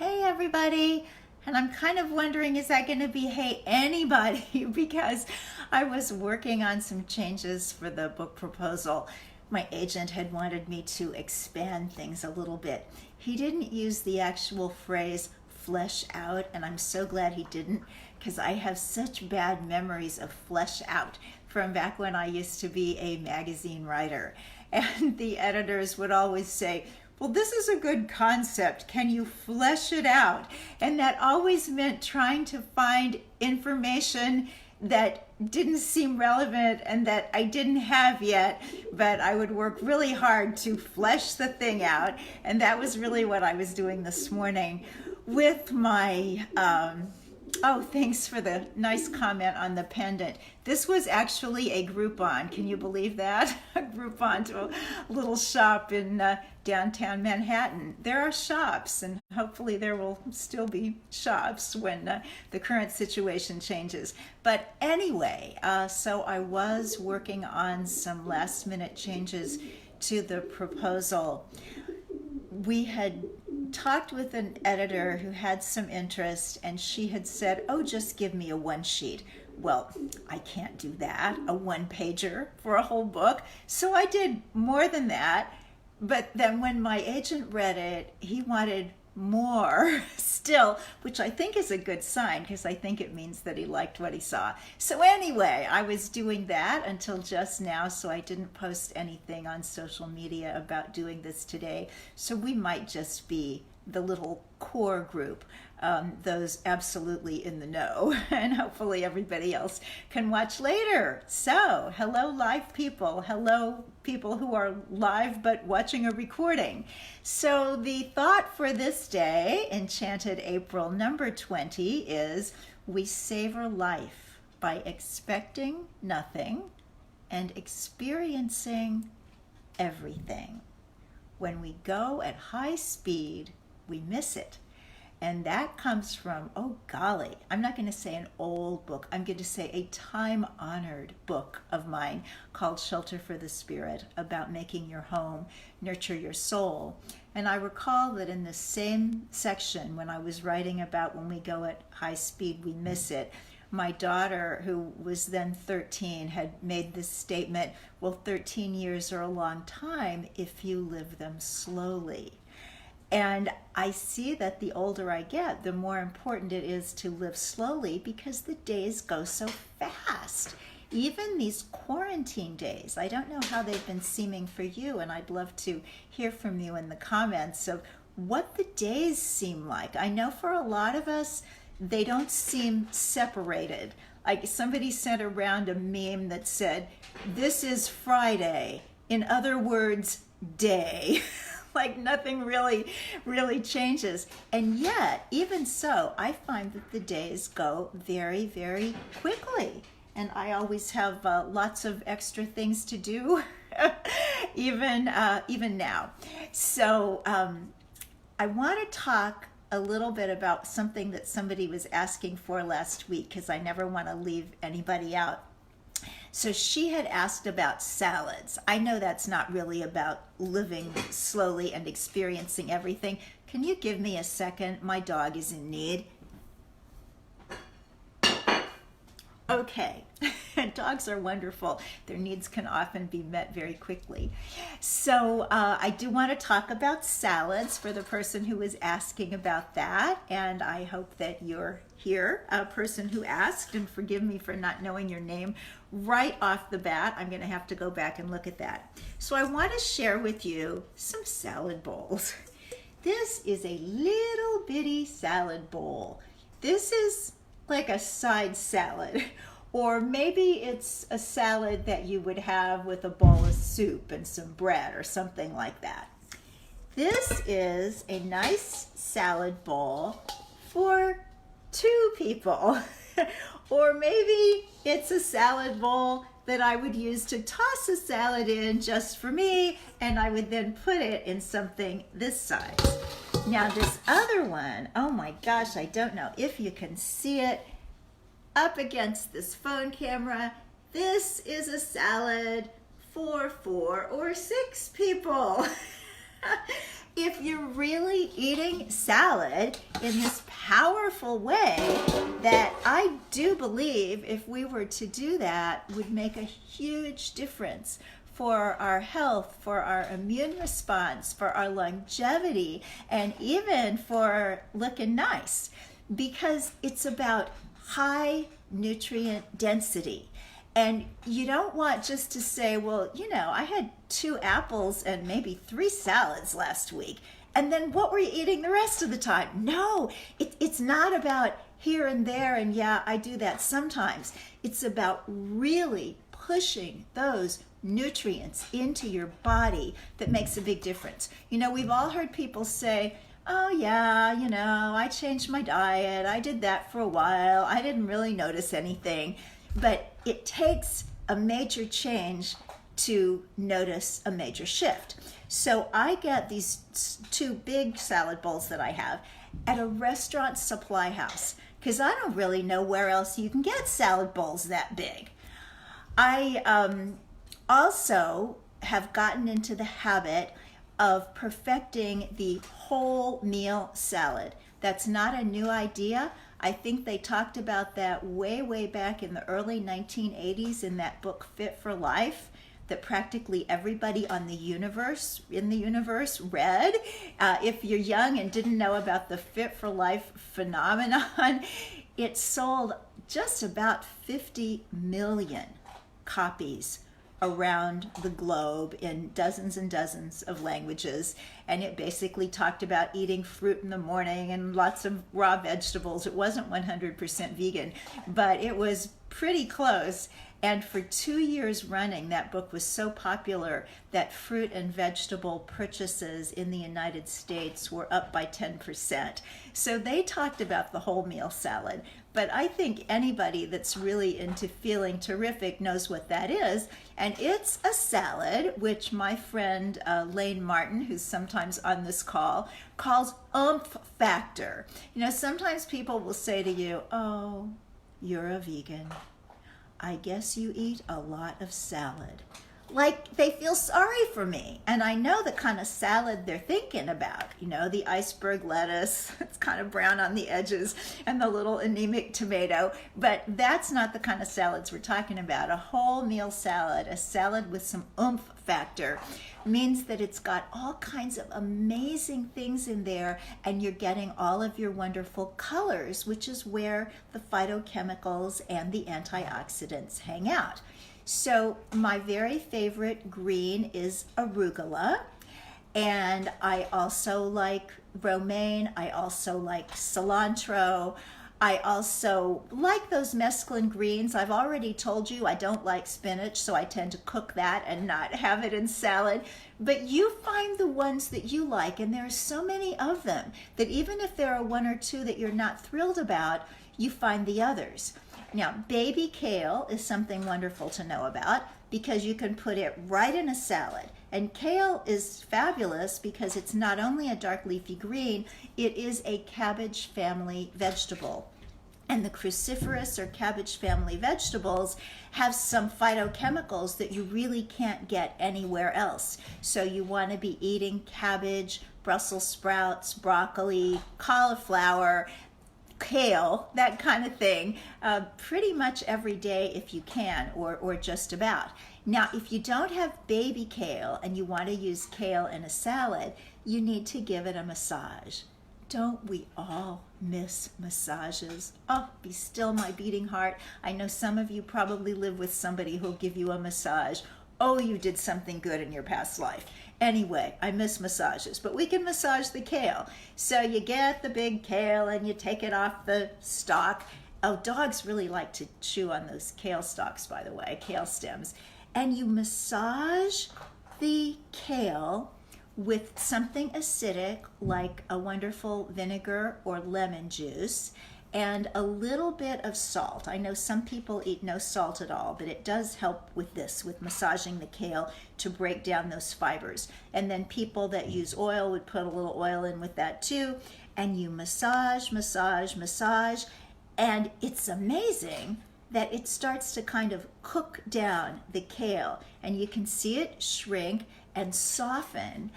Hey everybody. And I'm kind of wondering, is that going to be hey anybody? Because I was working on some changes for the book proposal. My agent had wanted me to expand things a little bit. He didn't use the actual phrase flesh out, and I'm so glad he didn't, because I have such bad memories of flesh out from back when I used to be a magazine writer. And the editors would always say, well, this is a good concept. Can you flesh it out? And that always meant trying to find information that didn't seem relevant and that I didn't have yet, but I would work really hard to flesh the thing out. And that was really what I was doing this morning with my, oh, thanks for the nice comment on the pendant. This was actually a Groupon. Can you believe that? A Groupon to a little shop in downtown Manhattan. There are shops, and hopefully there will still be shops when the current situation changes. But anyway, so I was working on some last minute changes to the proposal. We had talked with an editor who had some interest, and she had said, oh, just give me a one sheet. Well, I can't do that, a one pager for a whole book. So I did more than that. But then when my agent read it, he wanted more still, which I think is a good sign, because I think it means that he liked what he saw. So anyway, I was doing that until just now, so I didn't post anything on social media about doing this today. So we might just be the little core group, those absolutely in the know, and hopefully everybody else can watch later. So hello live people, hello people who are live but watching a recording. So the thought for this day, Enchanted April number 20, is we savor life by expecting nothing and experiencing everything. When we go at high speed, we miss it. And that comes from, oh golly, I'm not going to say an old book. I'm going to say a time-honored book of mine called Shelter for the Spirit, about making your home nurture your soul. And I recall that in the same section, when I was writing about when we go at high speed, we miss it, my daughter, who was then 13, had made this statement, well, 13 years are a long time if you live them slowly. And I see that the older I get, the more important it is to live slowly, because the days go so fast. Even these quarantine days, I don't know how they've been seeming for you, and I'd love to hear from you in the comments of what the days seem like. I know for a lot of us, they don't seem separated. Like somebody sent around a meme that said, this is Friday. In other words, day. Like nothing really changes. And yet, even so, I find that the days go very, very quickly. And I always have lots of extra things to do, even now. So I want to talk a little bit about something that somebody was asking for last week, because I never want to leave anybody out. So she had asked about salads. I know that's not really about living slowly and experiencing everything. Can you give me a second? My dog is in need. Okay. Dogs are wonderful. Their needs can often be met very quickly. So I do want to talk about salads for the person who was asking about that. And I hope that you're here, a person who asked, and forgive me for not knowing your name right off the bat. I'm going to have to go back and look at that. So I want to share with you some salad bowls. This is a little bitty salad bowl. This is like a side salad, or maybe it's a salad that you would have with a bowl of soup and some bread or something like that. This is a nice salad bowl for two people. Or maybe it's a salad bowl that I would use to toss a salad in just for me, and I would then put it in something this size. Now this other one, oh my gosh, I don't know if you can see it up against this phone camera. This is a salad for 4 or 6 people. if you're really eating salad in this powerful way, that I do believe if we were to do that would make a huge difference for our health, for our immune response, for our longevity, and even for looking nice, because it's about high nutrient density. And you don't want just to say, well, I had 2 apples and maybe 3 salads last week, and then what were you eating the rest of the time? No, it's not about here and there, and yeah, I do that sometimes. It's about really pushing those nutrients into your body that makes a big difference. We've all heard people say, oh yeah, I changed my diet. I did that for a while. I didn't really notice anything. But it takes a major change to notice a major shift. So I get these 2 big salad bowls that I have at a restaurant supply house, because I don't really know where else you can get salad bowls that big. I also have gotten into the habit of perfecting the whole meal salad. That's not a new idea. I think they talked about that way back in the early 1980s in that book Fit for Life that practically everybody in the universe read. If you're young and didn't know about the Fit for Life phenomenon, it sold just about 50 million copies around the globe in dozens and dozens of languages, and it basically talked about eating fruit in the morning and lots of raw vegetables. It wasn't 100% vegan, but it was pretty close. And for 2 years running, that book was so popular that fruit and vegetable purchases in the United States were up by 10%. So they talked about the whole meal salad. But I think anybody that's really into feeling terrific knows what that is. And it's a salad, which my friend Lane Martin, who's sometimes on this call, calls oomph factor. Sometimes people will say to you, oh, you're a vegan. I guess you eat a lot of salad. Like they feel sorry for me. And I know the kind of salad they're thinking about. The iceberg lettuce, it's kind of brown on the edges, and the little anemic tomato. But that's not the kind of salads we're talking about. A whole meal salad, a salad with some oomph factor, means that it's got all kinds of amazing things in there, and you're getting all of your wonderful colors, which is where the phytochemicals and the antioxidants hang out. So my very favorite green is arugula, and I also like romaine. I also like cilantro. I also like those mesclun greens. I've already told you I don't like spinach, so I tend to cook that and not have it in salad. But you find the ones that you like, and there are so many of them that even if there are 1 or 2 that you're not thrilled about, you find the others. Now, baby kale is something wonderful to know about because you can put it right in a salad. And kale is fabulous because it's not only a dark leafy green, it is a cabbage family vegetable. And the cruciferous or cabbage family vegetables have some phytochemicals that you really can't get anywhere else. So you want to be eating cabbage, Brussels sprouts, broccoli, cauliflower, kale, that kind of thing, pretty much every day if you can, or just about. Now, if you don't have baby kale and you want to use kale in a salad, you need to give it a massage. Don't we all miss massages? Oh, be still my beating heart. I know some of you probably live with somebody who'll give you a massage. Oh, you did something good in your past life. Anyway, I miss massages, but we can massage the kale. So you get the big kale and you take it off the stalk. Oh, dogs really like to chew on those kale stalks, by the way, kale stems. And you massage the kale with something acidic like a wonderful vinegar or lemon juice and a little bit of salt. I know some people eat no salt at all, but it does help with this, with massaging the kale to break down those fibers. And then people that use oil would put a little oil in with that too. And you massage, massage, massage. And it's amazing that it starts to kind of cook down the kale. And you can see it shrink and soften.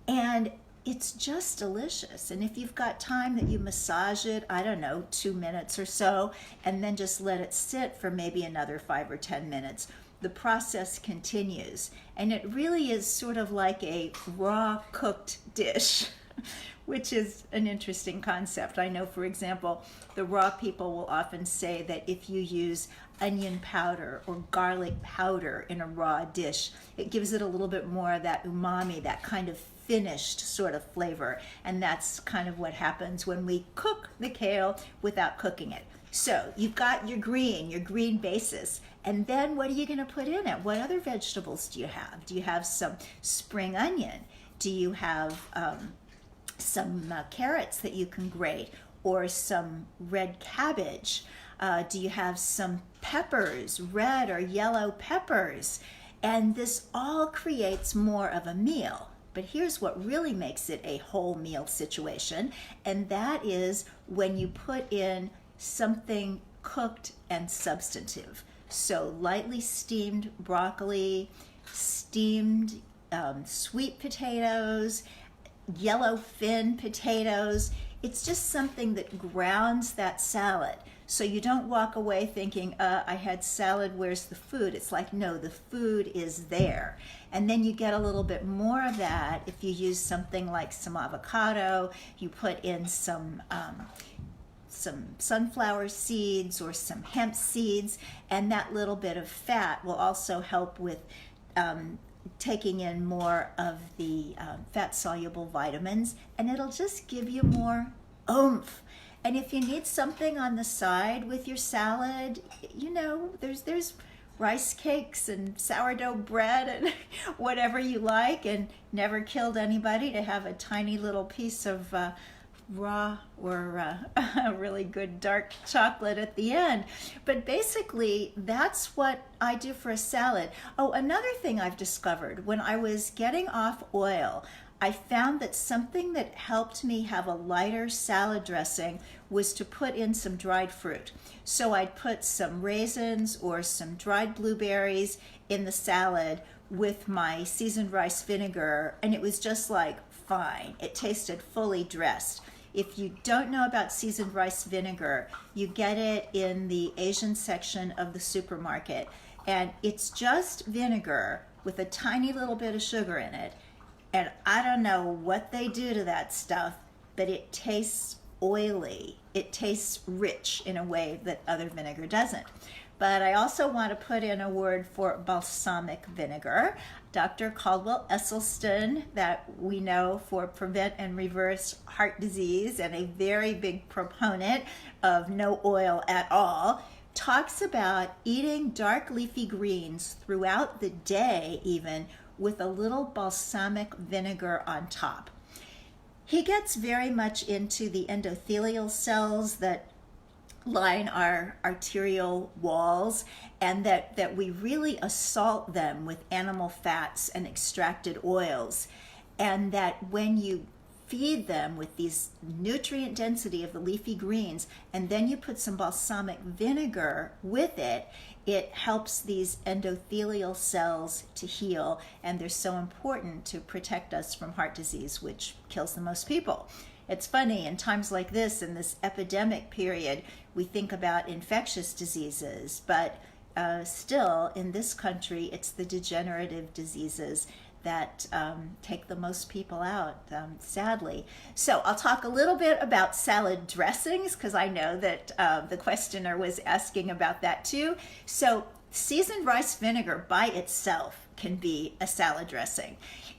And it's just delicious. And if you've got time that you massage it, I don't know, 2 minutes or so, and then just let it sit for maybe another 5 or 10 minutes, the process continues. And it really is sort of like a raw cooked dish, which is an interesting concept. I know, for example, the raw people will often say that if you use onion powder or garlic powder in a raw dish, it gives it a little bit more of that umami, that kind of finished sort of flavor. And that's kind of what happens when we cook the kale without cooking it. So you've got your green basis. And then what are you going to put in it? What other vegetables do you have? Do you have some spring onion? Do you have some carrots that you can grate, or some red cabbage? Do you have some peppers, red or yellow peppers? And this all creates more of a meal. But here's what really makes it a whole meal situation, and that is when you put in something cooked and substantive. So lightly steamed broccoli, steamed sweet potatoes, yellowfin potatoes. It's just something that grounds that salad. So you don't walk away thinking, I had salad, where's the food? It's like, no, the food is there. And then you get a little bit more of that if you use something like some avocado, you put in some sunflower seeds or some hemp seeds, and that little bit of fat will also help with taking in more of the fat-soluble vitamins, and it'll just give you more oomph. And if you need something on the side with your salad, you know, there's rice cakes and sourdough bread and whatever you like, and never killed anybody to have a tiny little piece of raw or a really good dark chocolate at the end. But basically, that's what I do for a salad. Oh, another thing I've discovered, when I was getting off oil, I found that something that helped me have a lighter salad dressing was to put in some dried fruit. So I'd put some raisins or some dried blueberries in the salad with my seasoned rice vinegar, and it was just like fine. It tasted fully dressed. If you don't know about seasoned rice vinegar, you get it in the Asian section of the supermarket, and it's just vinegar with a tiny little bit of sugar in it. And I don't know what they do to that stuff, but it tastes oily. It tastes rich in a way that other vinegar doesn't. But I also want to put in a word for balsamic vinegar. Dr. Caldwell Esselstyn, that we know for prevent and reverse heart disease and a very big proponent of no oil at all, talks about eating dark leafy greens throughout the day even with a little balsamic vinegar on top. He gets very much into the endothelial cells that line our arterial walls, and that we really assault them with animal fats and extracted oils, and that when you feed them with these nutrient density of the leafy greens, and then you put some balsamic vinegar with it, it helps these endothelial cells to heal, and they're so important to protect us from heart disease, which kills the most people. It's funny, in times like this, in this epidemic period, we think about infectious diseases, but still, in this country, it's the degenerative diseases that take the most people out, sadly. So I'll talk a little bit about salad dressings, because I know that the questioner was asking about that too. So seasoned rice vinegar by itself can be a salad dressing.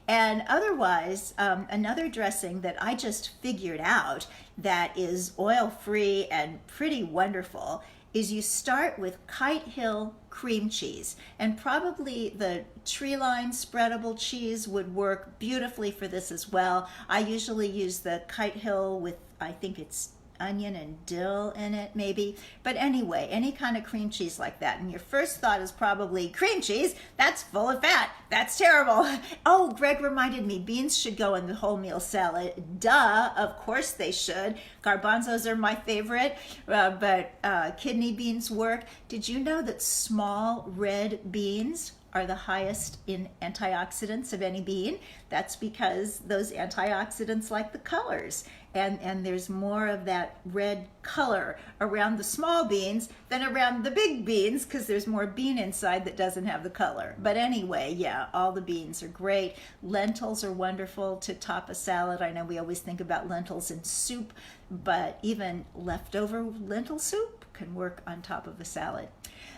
And otherwise, another dressing that I just figured out that is oil-free and pretty wonderful is you start with Kite Hill cream cheese, and probably the tree line spreadable cheese would work beautifully for this as well. I usually use the Kite Hill with, I think it's onion and dill in it maybe, but anyway, any kind of cream cheese like that, and your first thought is probably cream cheese, that's full of fat, that's terrible. Oh, Greg reminded me, beans should go in the wholemeal salad. Duh, of course they should. Garbanzos are my favorite, but kidney beans work. Did you know that small red beans are the highest in antioxidants of any bean. That's because those antioxidants like the colors. And there's more of that red color around the small beans than around the big beans because there's more bean inside that doesn't have the color. But anyway, yeah, all the beans are great. Lentils are wonderful to top a salad. I know we always think about lentils in soup, but even leftover lentil soup can work on top of a salad.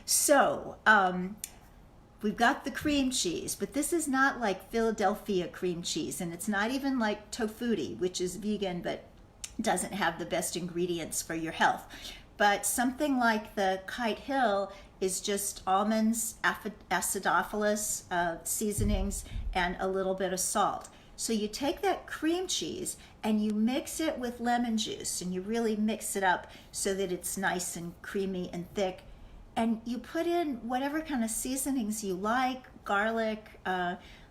So, we've got the cream cheese, but this is not like Philadelphia cream cheese, and it's not even like tofutti, which is vegan but doesn't have the best ingredients for your health. But something like the Kite Hill is just almonds, acidophilus, seasonings, and a little bit of salt. So you take that cream cheese and you mix it with lemon juice, and you really mix it up so that it's nice and creamy and thick. And you put in whatever kind of seasonings you like, garlic,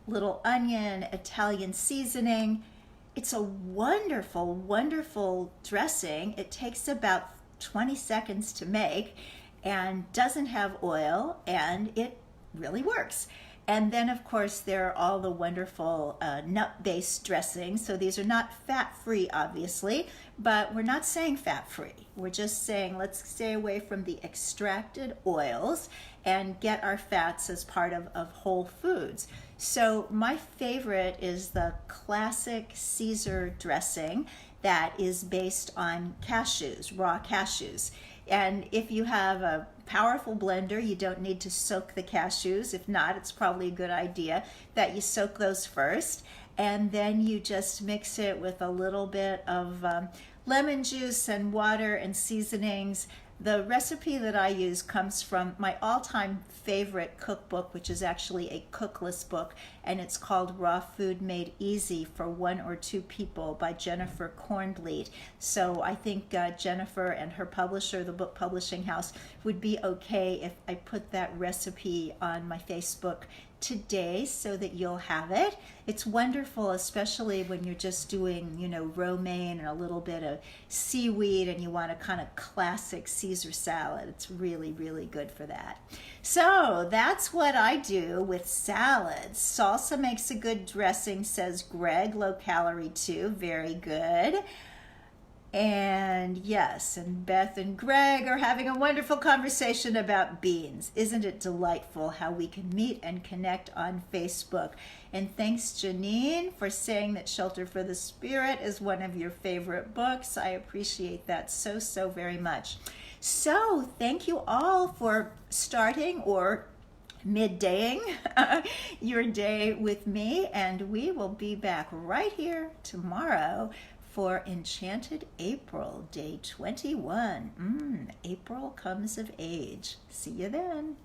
little onion, Italian seasoning. It's a wonderful, wonderful dressing. It takes about 20 seconds to make and doesn't have oil, and it really works. And then, of course, there are all the wonderful nut-based dressings. So these are not fat-free, obviously, but we're not saying fat-free. We're just saying let's stay away from the extracted oils and get our fats as part of whole foods. So my favorite is the classic Caesar dressing that is based on cashews, raw cashews. And if you have a powerful blender, you don't need to soak the cashews. If not, it's probably a good idea that you soak those first. And then you just mix it with a little bit of lemon juice and water and seasonings. The recipe that I use comes from my all-time favorite cookbook, which is actually a cookless book, and it's called Raw Food Made Easy for 1 or 2 People by Jennifer Kornblit. So I think Jennifer and her publisher, the book publishing house, would be okay if I put that recipe on my Facebook today so that you'll have it. It's wonderful, especially when you're just doing, romaine and a little bit of seaweed and you want a kind of classic Caesar salad. It's really, really good for that. So that's what I do with salads. Salsa makes a good dressing, says Greg. Low calorie too. Very good. And yes, and Beth and Greg are having a wonderful conversation about beans. Isn't it delightful how we can meet and connect on Facebook? And thanks, Janine, for saying that Shelter for the Spirit is one of your favorite books. I appreciate that so, so very much. So thank you all for starting or middaying your day with me, and we will be back right here tomorrow for Enchanted April, day 21. April comes of age. See you then.